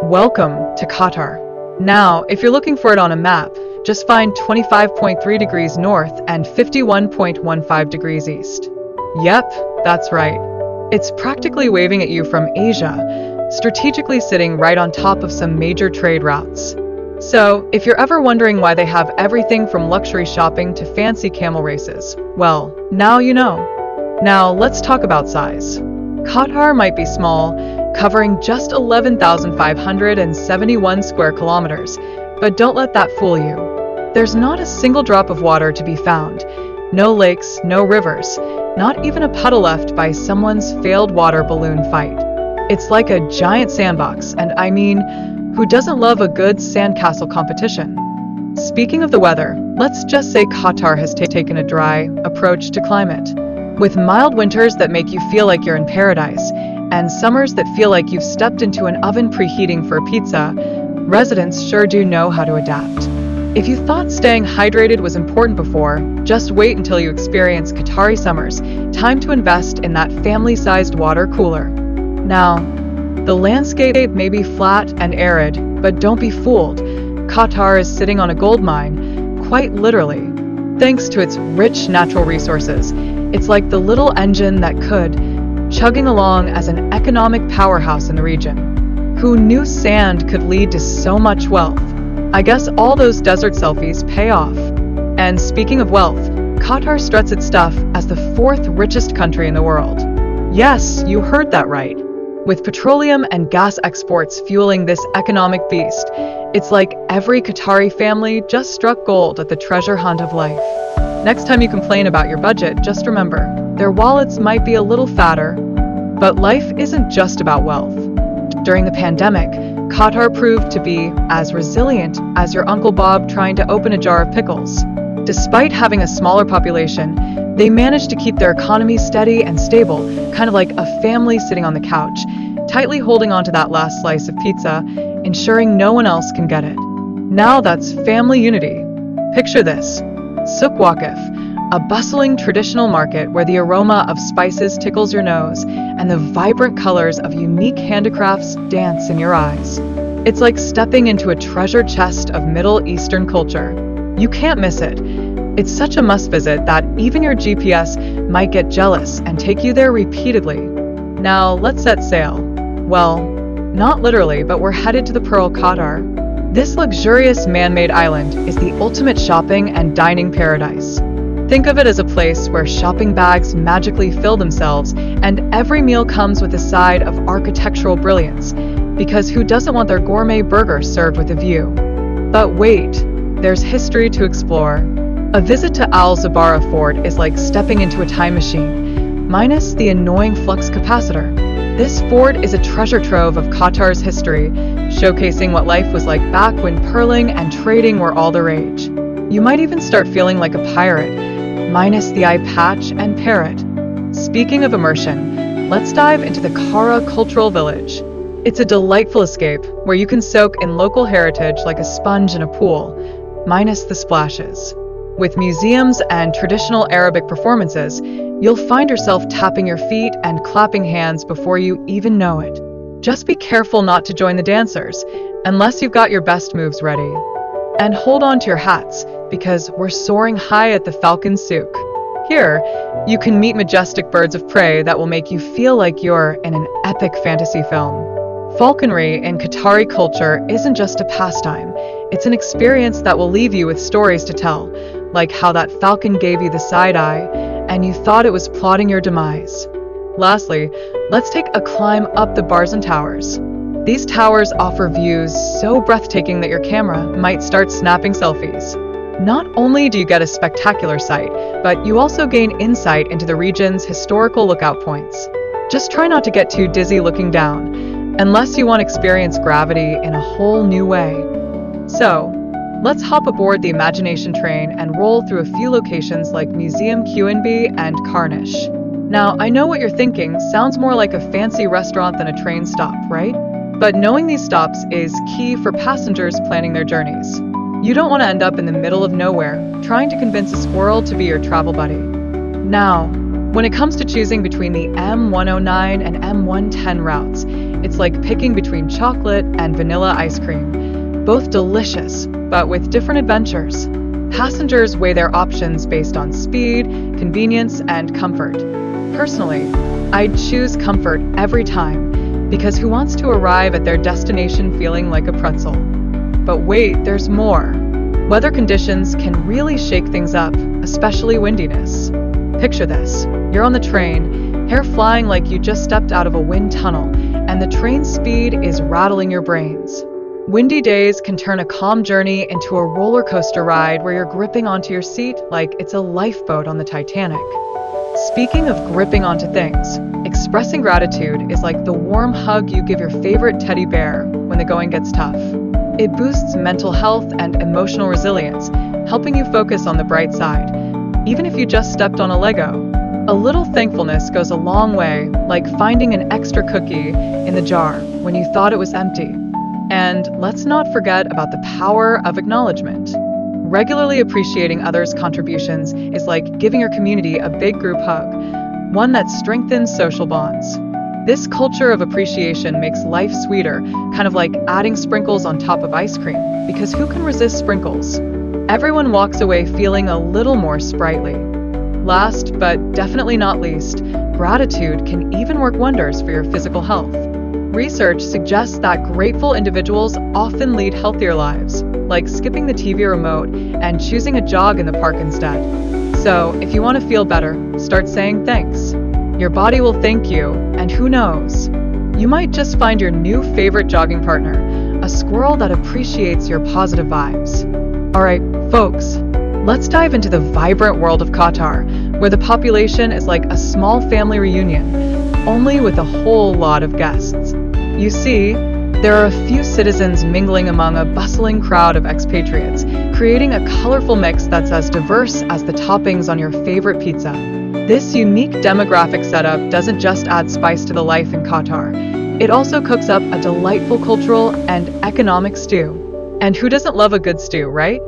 Welcome to Qatar. Now, if you're looking for it on a map, just find 25.3 degrees north and 51.15 degrees east. Yep, that's right. It's practically waving at you from Asia, strategically sitting right on top of some major trade routes. So, if you're ever wondering why they have everything from luxury shopping to fancy camel races, well, now you know. Now, let's talk about size. Qatar might be small, covering just 11,571 square kilometers, but don't let that fool you. There's not a single drop of water to be found. No lakes, no rivers, not even a puddle left by someone's failed water balloon fight. It's like a giant sandbox, and I mean, who doesn't love a good sandcastle competition? Speaking of the weather, let's just say Qatar has taken a dry approach to climate. With mild winters that make you feel like you're in paradise, and summers that feel like you've stepped into an oven preheating for a pizza, residents sure do know how to adapt. If you thought staying hydrated was important before, just wait until you experience Qatari summers. Time to invest in that family-sized water cooler. Now, the landscape may be flat and arid, but don't be fooled. Qatar is sitting on a gold mine, quite literally. Thanks to its rich natural resources, it's like the little engine that could, chugging along as an economic powerhouse in the region. Who knew sand could lead to so much wealth? I guess all those desert selfies pay off. And speaking of wealth, Qatar struts its stuff as the fourth richest country in the world. Yes, you heard that right. With petroleum and gas exports fueling this economic beast, it's like every Qatari family just struck gold at the treasure hunt of life. Next time you complain about your budget, just remember, their wallets might be a little fatter, but life isn't just about wealth. During the pandemic, Qatar proved to be as resilient as your Uncle Bob trying to open a jar of pickles. Despite having a smaller population, they managed to keep their economy steady and stable, kind of like a family sitting on the couch, tightly holding onto that last slice of pizza, ensuring no one else can get it. Now that's family unity. Picture this. Souk Waqif, a bustling traditional market where the aroma of spices tickles your nose and the vibrant colors of unique handicrafts dance in your eyes. It's like stepping into a treasure chest of Middle Eastern culture. You can't miss it. It's such a must visit that even your GPS might get jealous and take you there repeatedly. Now let's set sail. Well, not literally, but we're headed to the Pearl Qatar. This luxurious man-made island is the ultimate shopping and dining paradise. Think of it as a place where shopping bags magically fill themselves and every meal comes with a side of architectural brilliance, because who doesn't want their gourmet burger served with a view? But wait, there's history to explore. A visit to Al Zabara Fort is like stepping into a time machine, minus the annoying flux capacitor. This fort is a treasure trove of Qatar's history, showcasing what life was like back when pearling and trading were all the rage. You might even start feeling like a pirate, minus the eye patch and parrot. Speaking of immersion, let's dive into the Kara Cultural Village. It's a delightful escape where you can soak in local heritage like a sponge in a pool, minus the splashes. With museums and traditional Arabic performances, you'll find yourself tapping your feet and clapping hands before you even know it. Just be careful not to join the dancers, unless you've got your best moves ready. And hold on to your hats, because we're soaring high at the Falcon Souk. Here, you can meet majestic birds of prey that will make you feel like you're in an epic fantasy film. Falconry in Qatari culture isn't just a pastime, it's an experience that will leave you with stories to tell, like how that falcon gave you the side eye, and you thought it was plotting your demise. Lastly, let's take a climb up the bars and towers. These towers offer views so breathtaking that your camera might start snapping selfies. Not only do you get a spectacular sight, but you also gain insight into the region's historical lookout points. Just try not to get too dizzy looking down, unless you want to experience gravity in a whole new way. So, let's hop aboard the imagination train and roll through a few locations like Museum QNB and Karnish. Now, I know what you're thinking, sounds more like a fancy restaurant than a train stop, right? But knowing these stops is key for passengers planning their journeys. You don't want to end up in the middle of nowhere, trying to convince a squirrel to be your travel buddy. Now, When it comes to choosing between the M109 and M110 routes, it's like picking between chocolate and vanilla ice cream. Both delicious, but with different adventures. Passengers weigh their options based on speed, convenience, and comfort. Personally, I'd choose comfort every time, because who wants to arrive at their destination feeling like a pretzel? But wait, there's more. Weather conditions can really shake things up, especially windiness. Picture this. You're on the train, hair flying like you just stepped out of a wind tunnel, and the train's speed is rattling your brains. Windy days can turn a calm journey into a roller coaster ride where you're gripping onto your seat like it's a lifeboat on the Titanic. Speaking of gripping onto things, expressing gratitude is like the warm hug you give your favorite teddy bear when the going gets tough. It boosts mental health and emotional resilience, helping you focus on the bright side. Even if you just stepped on a Lego, a little thankfulness goes a long way, like finding an extra cookie in the jar when you thought it was empty. And let's not forget about the power of acknowledgement. Regularly appreciating others' contributions is like giving your community a big group hug, one that strengthens social bonds. This culture of appreciation makes life sweeter, kind of like adding sprinkles on top of ice cream, because who can resist sprinkles? Everyone walks away feeling a little more sprightly. Last, but definitely not least, gratitude can even work wonders for your physical health. Research suggests that grateful individuals often lead healthier lives, like skipping the TV remote and choosing a jog in the park instead. So, if you want to feel better, start saying thanks. Your body will thank you, and who knows? You might just find your new favorite jogging partner, a squirrel that appreciates your positive vibes. Alright, folks, let's dive into the vibrant world of Qatar, where the population is like a small family reunion, only with a whole lot of guests. You see, there are a few citizens mingling among a bustling crowd of expatriates, creating a colorful mix that's as diverse as the toppings on your favorite pizza. This unique demographic setup doesn't just add spice to the life in Qatar, it also cooks up a delightful cultural and economic stew. And who doesn't love a good stew, right?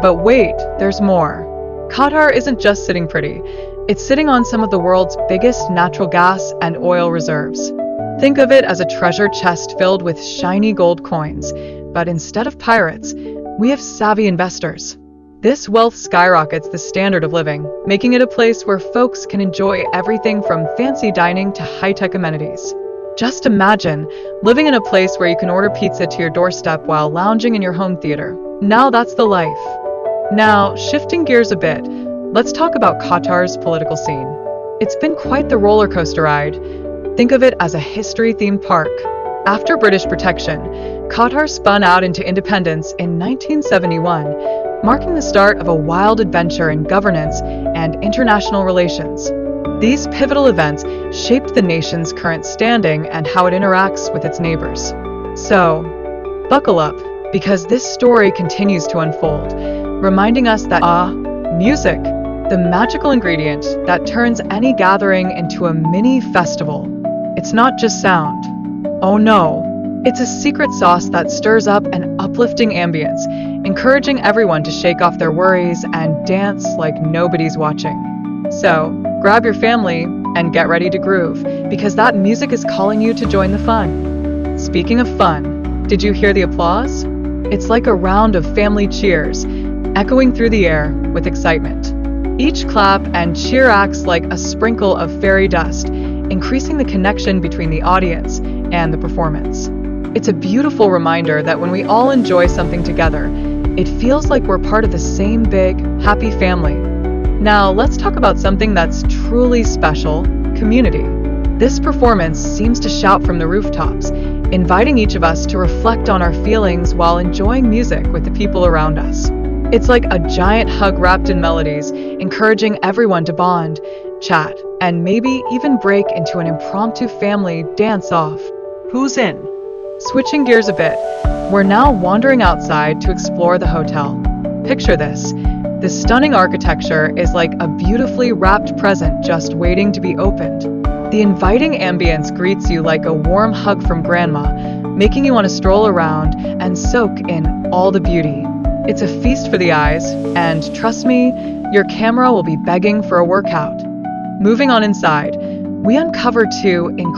But wait, there's more. Qatar isn't just sitting pretty, it's sitting on some of the world's biggest natural gas and oil reserves. Think of it as a treasure chest filled with shiny gold coins, but instead of pirates, we have savvy investors. This wealth skyrockets the standard of living, making it a place where folks can enjoy everything from fancy dining to high-tech amenities. Just imagine living in a place where you can order pizza to your doorstep while lounging in your home theater. Now that's the life. Now, shifting gears a bit, let's talk about Qatar's political scene. It's been quite the roller coaster ride. Think of it as a history-themed park. After British protection, Qatar spun out into independence in 1971, marking the start of a wild adventure in governance and international relations. These pivotal events shaped the nation's current standing and how it interacts with its neighbors. So, buckle up, because this story continues to unfold, reminding us that music, the magical ingredient that turns any gathering into a mini festival. It's not just sound. Oh no, it's a secret sauce that stirs up an uplifting ambience, encouraging everyone to shake off their worries and dance like nobody's watching. So, grab your family and get ready to groove, because that music is calling you to join the fun. Speaking of fun, did you hear the applause? It's like a round of family cheers, echoing through the air with excitement. Each clap and cheer acts like a sprinkle of fairy dust, increasing the connection between the audience and the performance. It's a beautiful reminder that when we all enjoy something together, it feels like we're part of the same big, happy family. Now, let's talk about something that's truly special: community. This performance seems to shout from the rooftops, inviting each of us to reflect on our feelings while enjoying music with the people around us. It's like a giant hug wrapped in melodies, encouraging everyone to bond, chat, and maybe even break into an impromptu family dance-off. Who's in? Switching gears a bit, we're now wandering outside to explore the hotel. Picture this. This stunning architecture is like a beautifully wrapped present just waiting to be opened. The inviting ambience greets you like a warm hug from grandma, making you want to stroll around and soak in all the beauty. It's a feast for the eyes, and trust me, your camera will be begging for a workout. Moving on inside, we uncover two incredible